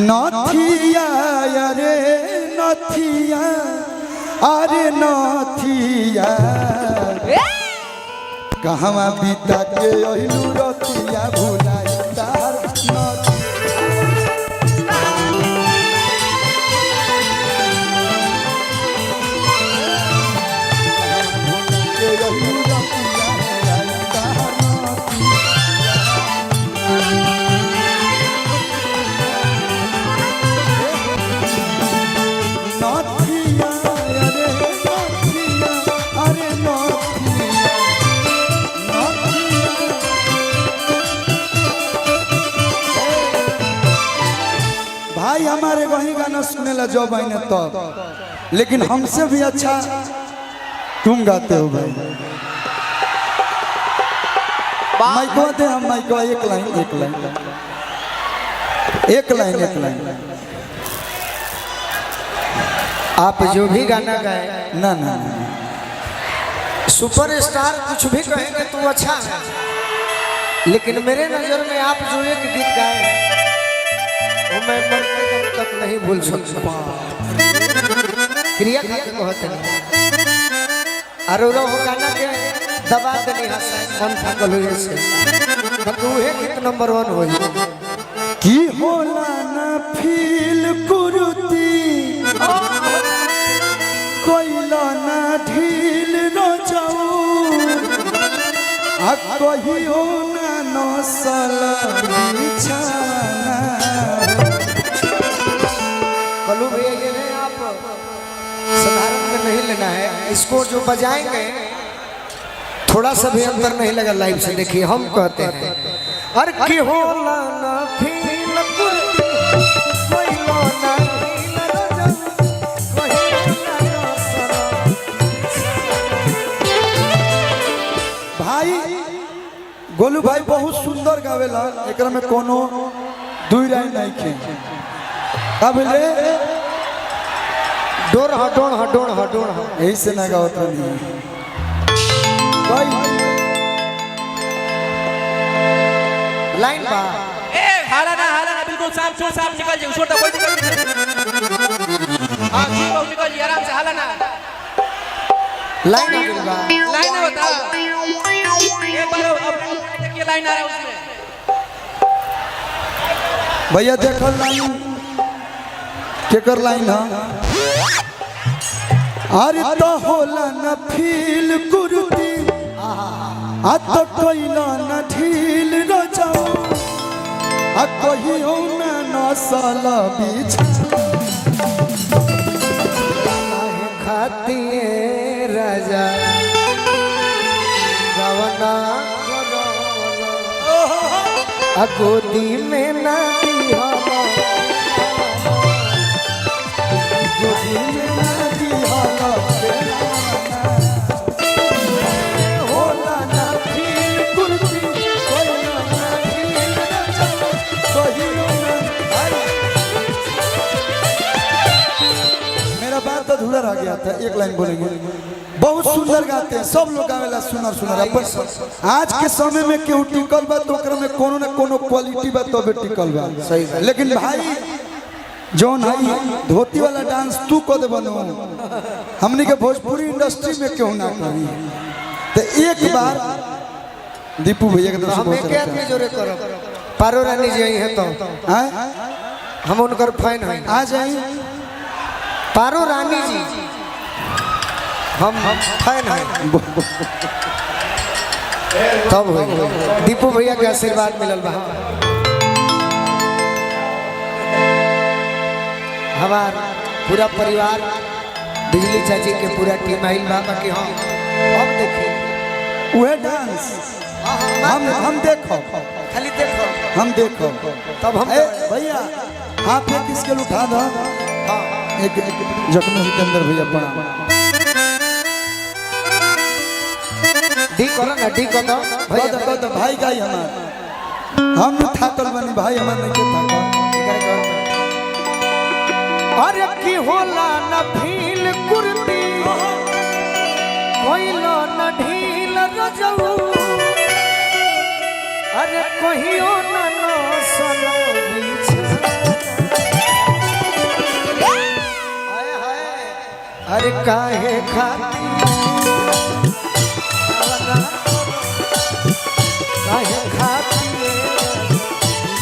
नथिया रे नथिया अरे नथिया कहवा बीता के अहिलू रतिया भुलाई तार भाई हमारे वही गाना सुने ला जो भाई ने तो लेकिन हमसे भी अच्छा तुम गाते हो भाई। माइको दे हम माइको एक लाइन आप जो भी गाना गाए ना सुपरस्टार कुछ भी कहेंगे तो अच्छा है, लेकिन मेरे नजर में आप जो एक गीत गाए वो मैं मरते दम तक नहीं भूल सकता। क्रिया खाते कहते हैं अरोरा हो गाना के दबा देनी हसन मन था गलुए से तो है गीत नंबर 1 होई की होला ना फील कुरुती कोइला ना ढील न जाऊ आ कहियो ना नसल बिछाना। कलू भैया ये नहीं आप साधारण में नहीं लेना है, इसको जो बजाएंगे थोड़ा सा भी अंतर नहीं लगा लाइव से। देखिए हम कहते हैं अरे की होला ना फील कुर्ती कोइला ना ढील न जाऊ कहियो ना नसल। भाई गोलू भाई बहुत सुंदर गावेला, एकरा में कोनो दुई राय नहीं खे। अब ले डोर हडोण यही से ना गावत नहीं भाई। लाइन बा ए हाला ना बिल्कुल साफ निकल जाए, छोटा कोई दिक्कत नहीं। हां ठीक हो, निकल जाइए आराम से, हाला ना लाइन आ बा लाइन बता एक बार अब देखिए लाइन आ रहा है उसमें भैया देखल लाइन केकर लाइन है। अरे तो होला न फील कुर्ती आ तो कोइला न ढील न जाओ आ कहियो ना नसल बिछा खातिए राजा गवना आ गोदी में ना दिहला गोदी में ना दिहला होला न फील कुर्ती कोइला न ढील न जाओ कहियो ना। मेरा बात अधूरा रह गया था, एक लाइन बोलेंगे। बहुत सुंदर गाते हैं सब लोग, गावेला सुनर आज के समय में केहू टिकल बा तो ओकरा में कोनो ना कोनो क्वालिटी बा तो टिकल बा। सही है। लेकिन भाई जौन है धोती वाला डांस तू को दे बनो हमनी के भोजपुरी इंडस्ट्री में केहू ना करी। तो एक बार दीपू भैया के तरफ से हमें बहुत क्या सारा जोरे करो पारो रानी जी है तो हैं हम उनकर फैन हैं। आ जाइए पारो रानी जी हम फैन हैं। तब हो दीपू भैया के आशीर्वाद मिलल बा। हमार पूरा परिवार बिजली चाची के पूरा टीम आइल बा बाकी हम अब देखिए वह डांस हम देखो खाली देखो हम देखो तब हम भैया आप एक स्केल उठा दो। हाँ एक जख्मी जितेंद्र भैया बना डी करो ना डी करो भैया तो भाई गाई हमार हम थाकल बनी भाई हमार नहीं के थाकल। अरे की होला न फील कुर्ती कोइला न ढील रजऊ अरे कहियो न नसल बिछा अरे काहे खाती काहे खाती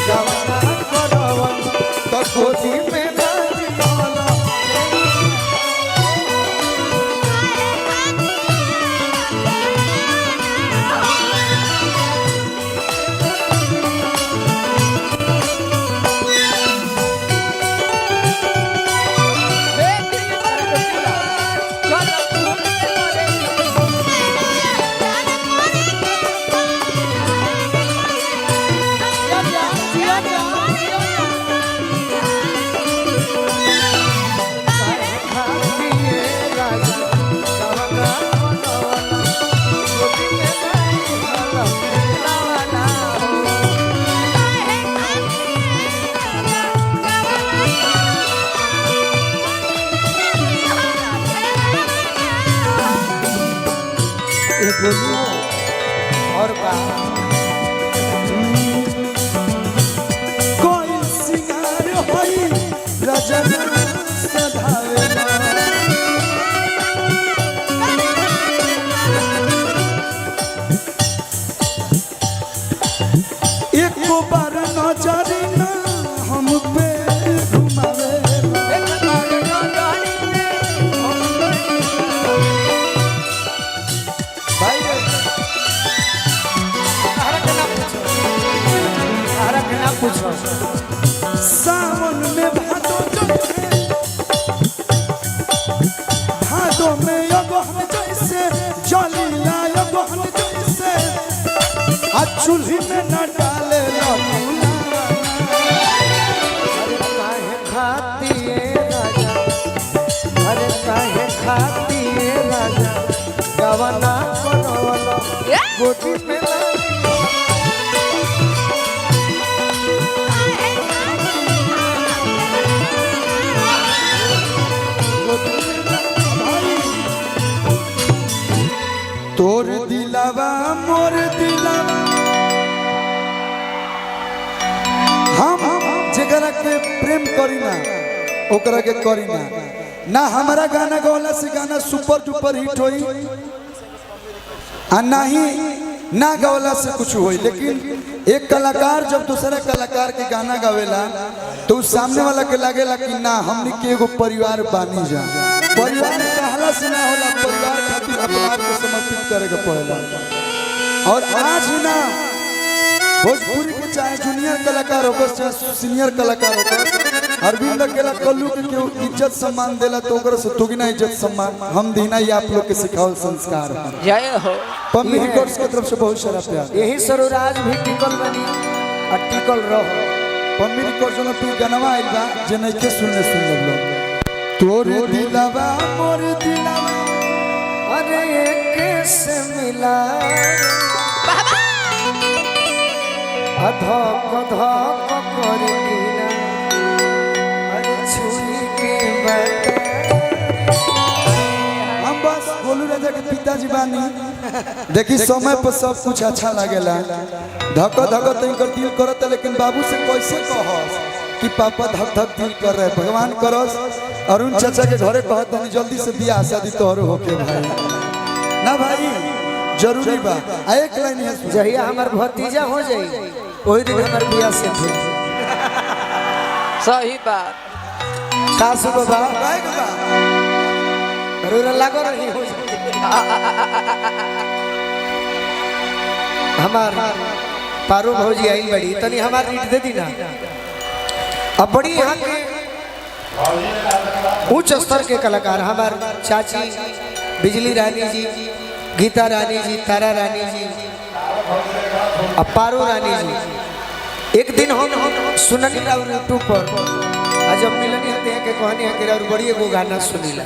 गवना करवन तो गोदी में लाजी वाला और का कोई सिंगार होई रजन सधावे एक बार नजर ना हम पे घुमावे भाई ना पूछो सावन में भादो भादो में अगहन जैसे जलिया अगहन जैसे आ चूल्ही में न डाले लौला अरे काहे खाती राजा अरे काहे खाती राजा गवना बनवला गोदी में तोर दिलावा मोर दिलावा हम जेकरा के प्रेम करी ना ओकरा के करी ना हमारा गाना गौला से गाना सुपर डुपर हिट होई आ ना गौला से कुछ होई लेकिन एक कलाकार जब दूसरा कलाकार के गाना गावेला तो उस सामने वाला के लागेला कि ना हमने के एगो परिवार बानी जा परिवार कहला से ना होला परिवार खातिर अपना आप को समर्पित करे के पड़ेला और आज ना भोजपुरी के चाहे जूनियर कलाकार होकर चाहे सीनियर कलाकार होकर अरविंद अकेला कल्लू के केहू इज्जत सम्मान देला तो ओकरा से तुगना इज्जत सम्मान हम देना ही आप लोग के सिखावल संस्कार जय हो पम्मी रिकॉर्ड्स की तरफ से बहुत सारा प्यार यही सरुराज भी टिकल बनी और टिकल रहो पम्मी रिकॉर्ड्स में भी गनवा आइल बा जे नहीं के सुनने सुन लोग तोर दिलावा मोर दिलावा अरे एक से मिला अधक धक करे गिरा अरे छुई के बता हम बस गोलू राजा के पिताजी बानी देखी समय पर सब कुछ अच्छा लागेला धक धक तक दिल करत लेकिन बाबू से कैसे कहस कि पापा धक धक दिल कर रहे भगवान करस अरुण चाचा के घरे कहत नहीं जल्दी से बियाह शादी तोहरो होके भाई ना भाई जरूरी बा एक लाइन है जहिया हमार भतीजा हो जाई वही दिन हमार बियाह से थे सही बात कासु बाबा गाय के बा रोरा लागो रही हो हमार पारो भौजी आई बड़ी तनी हमार रीट दे दी ना अब बड़ी यहाँ के उच्च स्तर के कलाकार हमार चाची बिजली रानी जी गीता रानी जी तारा रानी जी और पारो रानी जी एक दिन हम सुननी राउर यूट्यूब पर आज जब मिलनी होते हैं के कहानी है कि राउर बड़ी एगो गाना सुनीला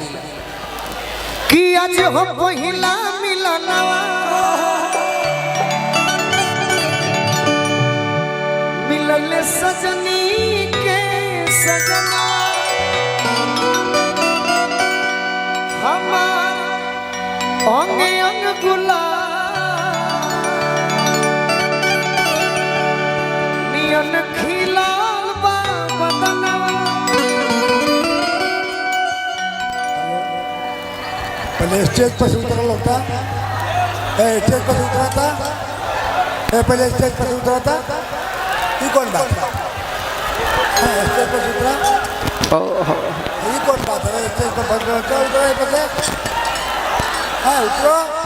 कि आज हम पहिला मिलनवा मिलल सजनी के सजना हमार अंग अंग गुलाल नियन खिलाल बा बदनवा पहले स्टेज पर से उतरल होता स्टेज पर से उतरा था पहले स्टेज पर से उतरा था ये कौन बात है स्टेज पर से उतरा ये कौन बात है स्टेज पर उतरा हाँ उतरो